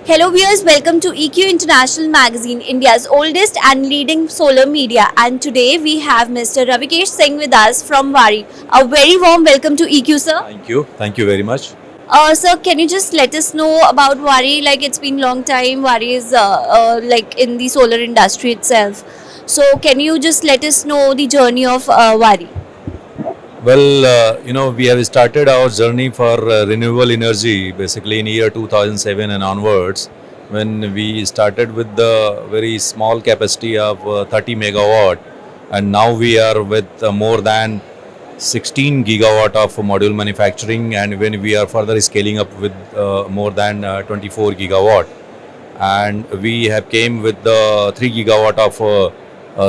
Hello viewers, welcome to EQ International Magazine, India's oldest and leading solar media. And today we have Mr. Ravikesh Singh with us from Waaree. A very warm welcome to EQ, sir. Thank you. Thank you very much. Sir, can you just let us know about Waaree? Like it's been long time. Waaree is like in the solar industry itself. So can you just let us know the journey of Waaree? Well, we have started our journey for renewable energy basically in year 2007 and onwards, when we started with the very small capacity of 30 megawatt, and now we are with more than 16 gigawatt of module manufacturing, and when we are further scaling up with more than 24 gigawatt, and we have came with the 3 gigawatt of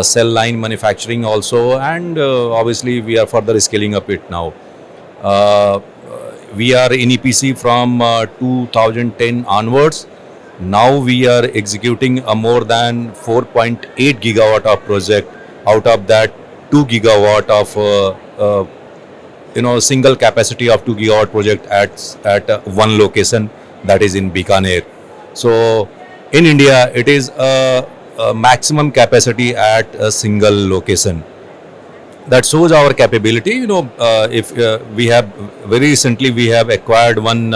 cell line manufacturing also, and obviously we are further scaling up it now. Uh, we are in EPC from 2010 onwards. Now we are executing a more than 4.8 gigawatt of project. Out of that, 2 gigawatt of single capacity of 2 gigawatt project at one location, that is in Bikaner. So in India, it is a maximum capacity at a single location. That shows our capability. If we have very recently we have acquired one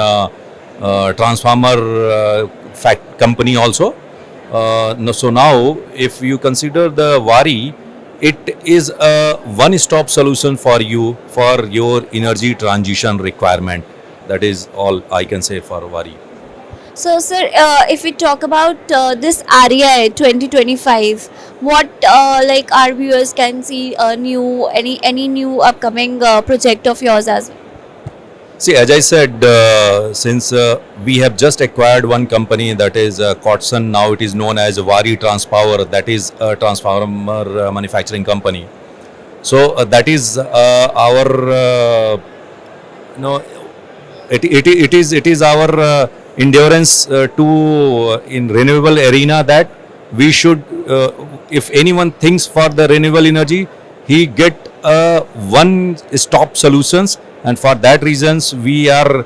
transformer company also. So now, if you consider the Waaree, it is a one-stop solution for you for your energy transition requirement. That is all I can say for Waaree. So, sir, if we talk about this REI 2025, what like our viewers can see new any new upcoming project of yours as well? See, as I said, since we have just acquired one company, that is Kotson, now it is known as Waaree Transpower, that is a transformer manufacturing company. So that is our, you know, it is our endurance to in renewable arena, that we should, if anyone thinks for the renewable energy, he get one stop solutions, and for that reasons we are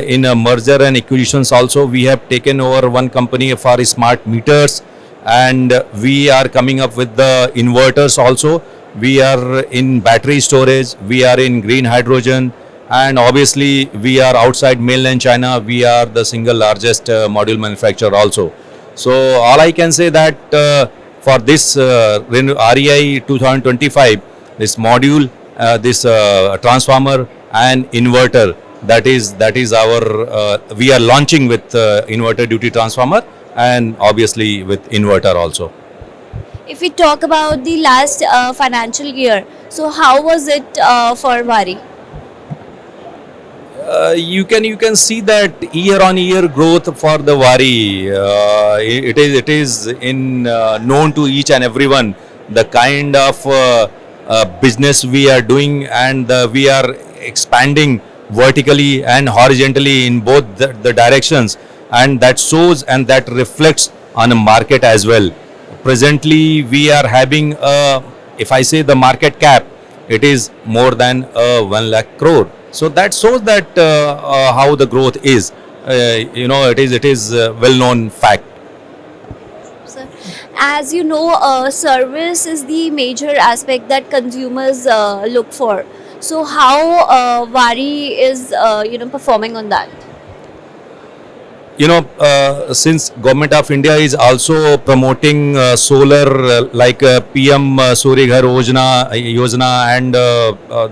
in a merger and acquisitions also. We have taken over one company for smart meters, and we are coming up with the inverters also. We are in battery storage, we are in green hydrogen, and obviously we are outside mainland China. We are the single largest module manufacturer also. So all I can say that for this REI 2025, this module, this transformer and inverter, that is our we are launching with inverter duty transformer, and obviously with inverter also. If we talk about the last financial year, so how was it for Waaree? You can see that year on year growth for the Waaree. It is in known to each and everyone the kind of business we are doing, and we are expanding vertically and horizontally in both the directions, and that shows and that reflects on a market as well. Presently we are having if I say the market cap, it is more than 1 lakh crore. So that shows that how the growth is. It is well known fact. Sir, as you know, service is the major aspect that consumers look for. So how Waaree is performing on that? Since government of India is also promoting solar, like PM Surya Ghar Yojana and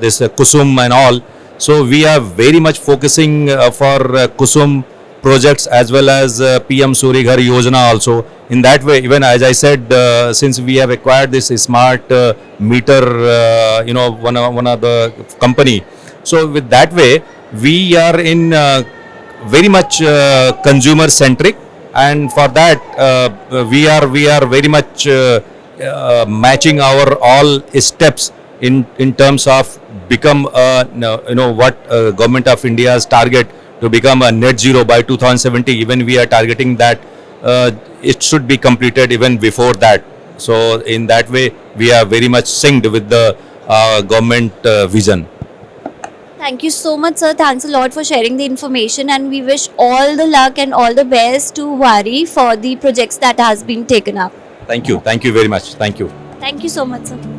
this Kusum and all. So we are very much focusing for Kusum projects as well as PM Surya Ghar Yojana also. In that way, even as I said, since we have acquired this smart meter, one of the company. So with that way, we are in very much consumer centric, and for that we are very much matching our all steps in terms of become what government of India's target to become a net zero by 2070. Even we are targeting that it should be completed even before that. So in that way we are very much synced with the government vision. Thank you so much, sir. Thanks a lot for sharing the information, and we wish all the luck and all the best to Wari for the projects that has been taken up. Thank you very much. Thank you. Thank you so much, sir.